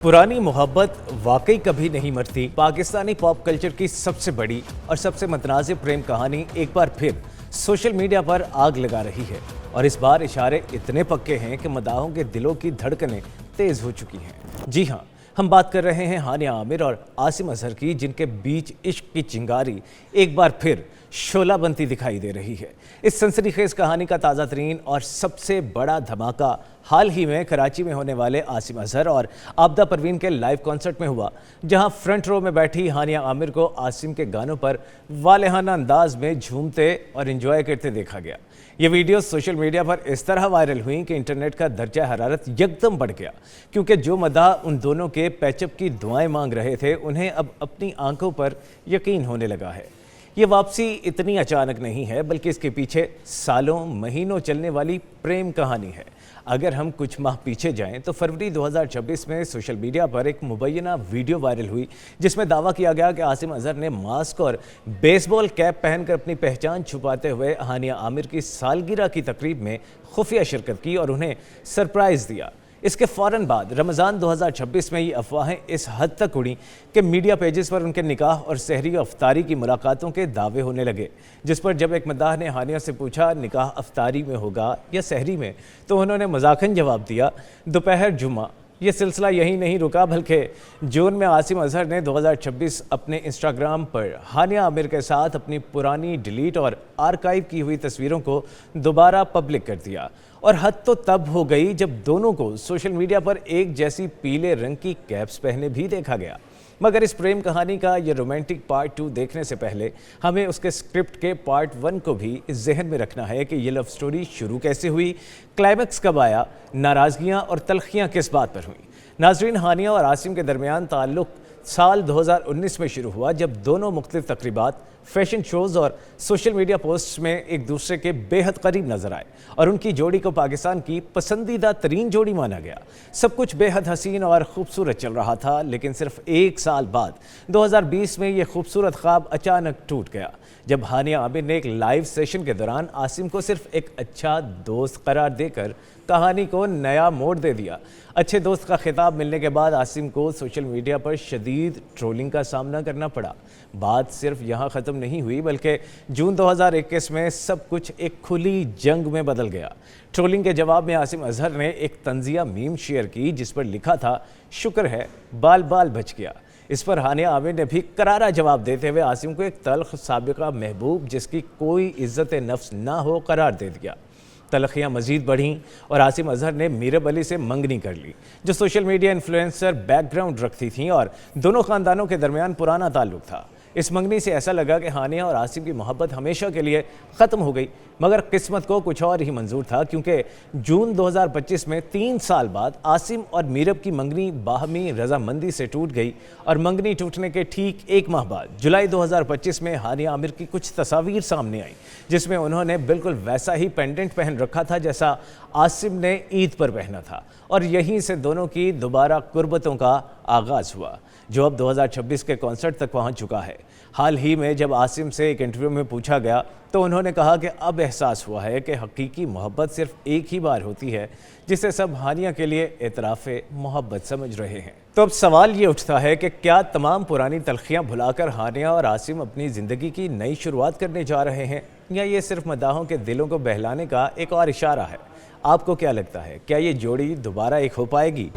पुरानी मोहब्बत वाकई कभी नहीं मरती। पाकिस्तानी पॉप कल्चर की सबसे बड़ी और सबसे मुतनाज़िर प्रेम कहानी एक बार फिर सोशल मीडिया पर आग लगा रही है और इस बार इशारे इतने पक्के हैं कि मदाहों के दिलों की धड़कनें तेज़ हो चुकी हैं। जी हाँ, हम बात कर रहे हैं हानिया आमिर और आसिम अजहर की, जिनके बीच इश्क की चिंगारी एक बार फिर शोला बनती दिखाई दे रही है। इस सनसनीखेज कहानी का ताज़ा तरीन और सबसे बड़ा धमाका हाल ही में कराची में होने वाले आसिम अजहर और आबदा परवीन के लाइव कॉन्सर्ट में हुआ, जहां फ्रंट रो में बैठी हानिया आमिर को आसिम के गानों पर वालेहाना अंदाज में झूमते और एंजॉय करते देखा गया। ये वीडियो सोशल मीडिया पर इस तरह वायरल हुई कि इंटरनेट का दर्जा हरारत यकदम बढ़ गया, क्योंकि जो मदाह उन दोनों के पैचअप की दुआएं मांग रहे थे, उन्हें अब अपनी आंखों पर यकीन होने लगा है। ये वापसी इतनी अचानक नहीं है, बल्कि इसके पीछे सालों महीनों चलने वाली प्रेम कहानी है। अगर हम कुछ माह पीछे जाएं तो फरवरी 2026 में सोशल मीडिया पर एक मुबैना वीडियो वायरल हुई, जिसमें दावा किया गया कि आसिम अजहर ने मास्क और बेसबॉल कैप पहनकर अपनी पहचान छुपाते हुए हानिया आमिर की सालगिरह की तकरीब में खुफिया शिरकत की और उन्हें सरप्राइज़ दिया। इसके फ़ौरन बाद रमज़ान 2026 में ये अफवाहें इस हद तक उड़ी कि मीडिया पेजेस पर उनके निकाह और सहरी अफ्तारी की मुलाकातों के दावे होने लगे, जिस पर जब एक मद्दाह ने हानिया से पूछा निकाह अफ्तारी में होगा या सहरी में, तो उन्होंने मजाकन जवाब दिया दोपहर जुम्मा। ये सिलसिला यहीं नहीं रुका, बल्कि जून में आसिम अजहर ने 2026 अपने इंस्टाग्राम पर हानिया आमिर के साथ अपनी पुरानी डिलीट और आर्काइव की हुई तस्वीरों को दोबारा पब्लिक कर दिया। और हद तो तब हो गई जब दोनों को सोशल मीडिया पर एक जैसी पीले रंग की कैप्स पहने भी देखा गया। मगर इस प्रेम कहानी का ये रोमांटिक पार्ट 2 देखने से पहले हमें उसके स्क्रिप्ट के पार्ट 1 को भी जहन में रखना है कि ये लव स्टोरी शुरू कैसे हुई, क्लाइमैक्स कब आया, नाराज़गियाँ और तलखियाँ किस बात पर हुई। नाजरीन, हानिया और आसिम के दरमियान ताल्लुक़ साल 2019 में शुरू हुआ, जब दोनों मुख्तलिफ तकरीबात, फैशन शोज़ और सोशल मीडिया पोस्ट्स में एक दूसरे के बेहद करीब नजर आए और उनकी जोड़ी को पाकिस्तान की पसंदीदा तरीन जोड़ी माना गया। सब कुछ बेहद हसीन और खूबसूरत चल रहा था, लेकिन सिर्फ एक साल बाद 2020 में ये खूबसूरत ख्वाब अचानक टूट गया, जब हानिया आमिर ने एक लाइव सेशन के दौरान आसिम को सिर्फ एक अच्छा दोस्त करार देकर कहानी को नया मोड़ दे दिया। अच्छे दोस्त का खिताब मिलने के बाद आसिम को सोशल मीडिया पर शदीद ट्रोलिंग का सामना करना पड़ा। बात सिर्फ यहाँ ख़त्म नहीं हुई, बल्कि जून 2021 में सब कुछ एक खुली जंग में बदल गया। ट्रोलिंग के जवाब में आसिम अजहर ने एक तंजिया मीम शेयर की, जिस पर लिखा था शुक्र है बाल बाल बच गया। इस पर हानिया आमिर ने भी करारा जवाब देते हुए आसिम को एक तल्ख साबिका महबूब जिसकी कोई इज्जत नफ्स ना हो करार दे दिया। तलखियाँ मज़ीद बढ़ीं और आसिम अजहर ने मीरब अली से मंगनी कर ली, जो सोशल मीडिया इन्फ्लुएंसर बैकग्राउंड रखती थीं और दोनों ख़ानदानों के दरमियान पुराना ताल्लुक़ था। इस मंगनी से ऐसा लगा कि हानिया और आसिम की मोहब्बत हमेशा के लिए ख़त्म हो गई, मगर किस्मत को कुछ और ही मंजूर था, क्योंकि जून 2025 में 3 साल बाद आसिम और मीरब की मंगनी बाहमी रजामंदी से टूट गई और मंगनी टूटने के ठीक एक माह बाद जुलाई 2025 में हानिया आमिर की कुछ तस्वीर सामने आई, जिसमें उन्होंने बिल्कुल वैसा ही पेंडेंट पहन रखा था जैसा आसिम ने ईद पर पहना था, और यहीं से दोनों की दोबारा कुर्बतों का आगाज़ हुआ, जो अब 2026 के कॉन्सर्ट तक पहुंच चुका है। हाल ही में जब आसिम से एक इंटरव्यू में पूछा गया तो उन्होंने कहा कि अब एहसास हुआ है कि हकीकी मोहब्बत सिर्फ एक ही बार होती है, जिसे सब हानिया के लिए एतराफ़े मोहब्बत समझ रहे हैं। तो अब सवाल ये उठता है कि क्या तमाम पुरानी तलखियाँ भुलाकर हानिया और आसिम अपनी ज़िंदगी की नई शुरुआत करने जा रहे हैं, या ये सिर्फ मदाहों के दिलों को बहलाने का एक और इशारा है? आपको क्या लगता है, क्या ये जोड़ी दोबारा एक हो पाएगी?